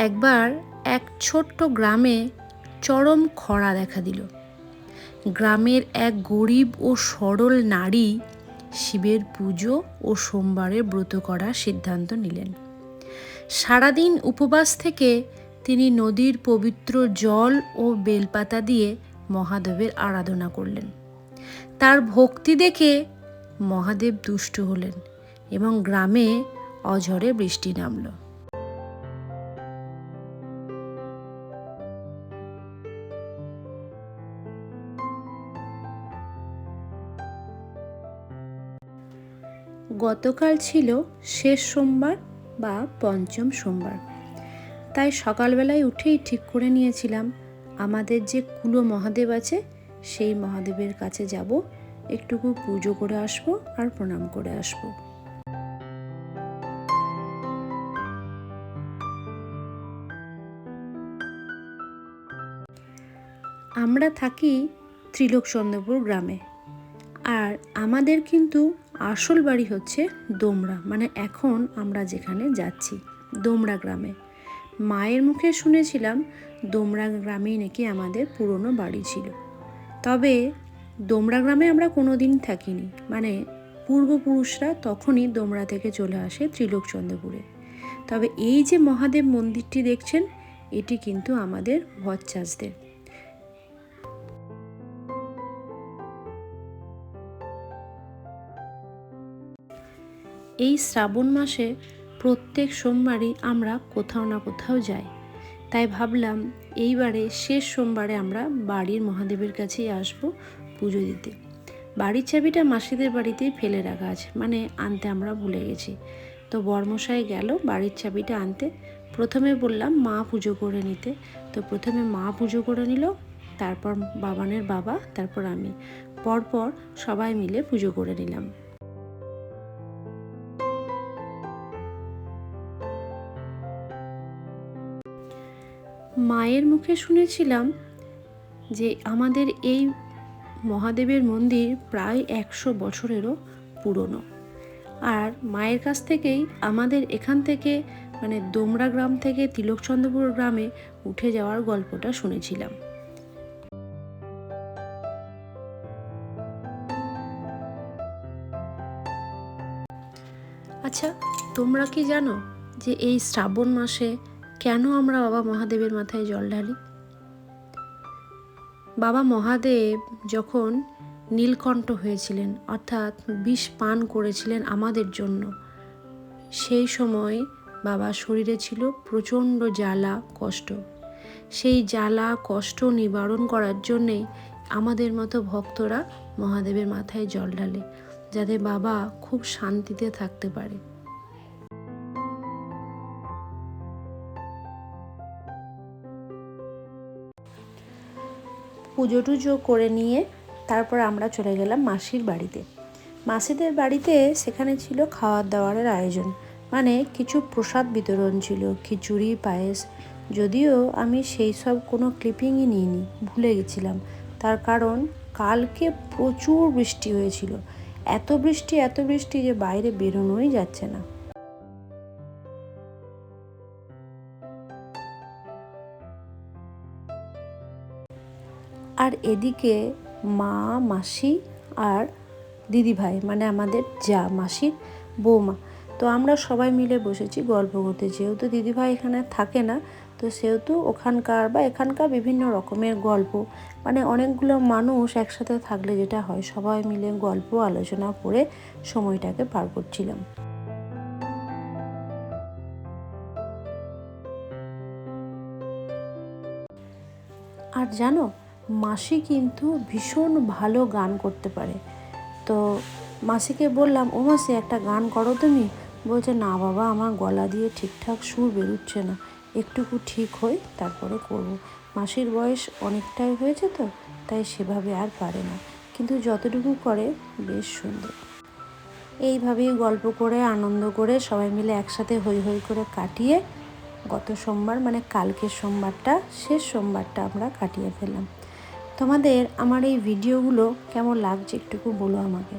একবার এক ছোট্ট গ্রামে চরম খরা দেখা দিল। গ্রামের এক গরিব ও সরল নারী শিবের পুজো ও সোমবারের ব্রত করার সিদ্ধান্ত নিলেন। সারাদিন উপবাস থেকে তিনি নদীর পবিত্র জল ও বেলপাতা দিয়ে মহাদেবের আরাধনা করলেন। তার ভক্তি দেখে মহাদেব তুষ্ট হলেন এবং গ্রামে অঝরে বৃষ্টি নামল। গতকাল ছিল শেষ সোমবার বা পঞ্চম সোমবার, তাই সকালবেলায় উঠেই ঠিক করে নিয়েছিলাম আমাদের যে কুলো মহাদেব আছে সেই মহাদেবের কাছে যাব, একটুকু পুজো করে আসব আর প্রণাম করে আসব। আমরা থাকি ত্রিলোকচন্দ্রপুর গ্রামে, আর আমাদের কিন্তু আসল বাড়ি হচ্ছে দোমরা, মানে এখন আমরা যেখানে যাচ্ছি দোমরা গ্রামে। মায়ের মুখে শুনেছিলাম দোমরা গ্রামেই নাকি আমাদের পুরনো বাড়ি ছিল। তবে দোমরা গ্রামে আমরা কোনো দিন থাকিনি, মানে পূর্বপুরুষরা তখনই দোমরা থেকে চলে আসে ত্রিলোকচন্দ্রপুরে। তবে এই যে মহাদেব মন্দিরটি দেখছেন, এটি কিন্তু আমাদের ভচ্চাসদের। এই শ্রাবণ মাসে প্রত্যেক সোমবারই আমরা কোথাও না কোথাও যাই, তাই ভাবলাম এইবারে শেষ সোমবারে আমরা বাড়ির মহাদেবের কাছেই আসবো পুজো দিতে। বাড়ির চাবিটা মাসিদের বাড়িতেই ফেলে রাখা আছে, মানে আনতে আমরা ভুলে গেছি। তো বর্মশাই গেল বাড়ির চাবিটা আনতে। প্রথমে বললাম মা পুজো করে নিতে, তো প্রথমে মা পুজো করে নিল, তারপর বাবানের বাবা, তারপর আমি, পরপর সবাই মিলে পুজো করে নিলাম। মায়ের মুখে শুনেছিলাম যে আমাদের এই মহাদেবের মন্দির প্রায় 100 বছরেরও পুরনো। আর মায়ের কাছ থেকেই আমাদের এখান থেকে, মানে দোমরা গ্রাম থেকে তিলকচন্দ্রপুর গ্রামে উঠে যাওয়ার গল্পটা শুনেছিলাম। আচ্ছা, তোমরা কি জানো যে এই শ্রাবণ মাসে কেন আমরা বাবা মহাদেবের মাথায় জল ঢালি? বাবা মহাদেব যখন নীলকণ্ঠ হয়েছিলেন, অর্থাৎ বিষ পান করেছিলেন আমাদের জন্য, সেই সময় বাবার শরীরে ছিল প্রচণ্ড জ্বালা কষ্ট। সেই জ্বালা কষ্ট নিবারণ করার জন্যেই আমাদের মতো ভক্তরা মহাদেবের মাথায় জল ঢালে, যাতে বাবা খুব শান্তিতে থাকতে পারে। পুজো টুজো করে নিয়ে তারপর আমরা চলে গেলাম মাসির বাড়িতে। মাসিদের বাড়িতে সেখানে ছিল খাওয়ার দাওয়ারের আয়োজন, মানে কিছু প্রসাদ বিতরণ ছিল, খিচুড়ি, পায়েস। যদিও আমি সেই সব কোনো ক্লিপিংই নিইনি, ভুলে গেছিলাম। তার কারণ কালকে প্রচুর বৃষ্টি হয়েছিল, এত বৃষ্টি যে বাইরে বেরোনোই যাচ্ছে না। আর এদিকে মা, মাসি আর দিদিভাই, মানে আমাদের যা মাসির বৌমা, তো আমরা সবাই মিলে বসেছি গল্প করতে। যেহেতু দিদিভাই এখানে থাকে না, তো সেহেতু ওখানকার বা এখানকার বিভিন্ন রকমের গল্প, মানে অনেকগুলো মানুষ একসাথে থাকলে যেটা হয়, সবাই মিলে গল্প আলোচনা করে সময়টাকে পার করছিলাম। আর জানো, মাসি কিন্তু ভীষণ ভালো গান করতে পারে। তো মাসিকে বললাম, ও মাসি একটা গান করো তুমি। বলছে, না বাবা, আমার গলা দিয়ে ঠিকঠাক সুর বেরোচ্ছে না, একটুকু ঠিক হই তারপরে করব। মাসির বয়স অনেকটাই হয়েছে, তো তাই সেভাবে আর পারে না, কিন্তু যতটুকু করে বেশ সুন্দর। এইভাবেই গল্প করে আনন্দ করে সবাই মিলে একসাথে হই হই করে কাটিয়ে গত সোমবার, মানে কালকের সোমবারটা, শেষ সোমবারটা আমরা কাটিয়ে ফেললাম। তোমাদের আমার এই ভিডিওগুলো কেমন লাগছে একটুকু বলো আমাকে।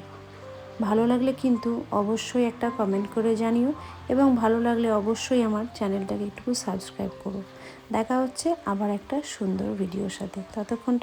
ভালো লাগলে কিন্তু অবশ্যই একটা কমেন্ট করে জানিও, এবং ভালো লাগলে অবশ্যই আমার চ্যানেলটাকে একটু সাবস্ক্রাইব করো। দেখা হচ্ছে আবার একটা সুন্দর ভিডিওর সাথে, ততক্ষণটা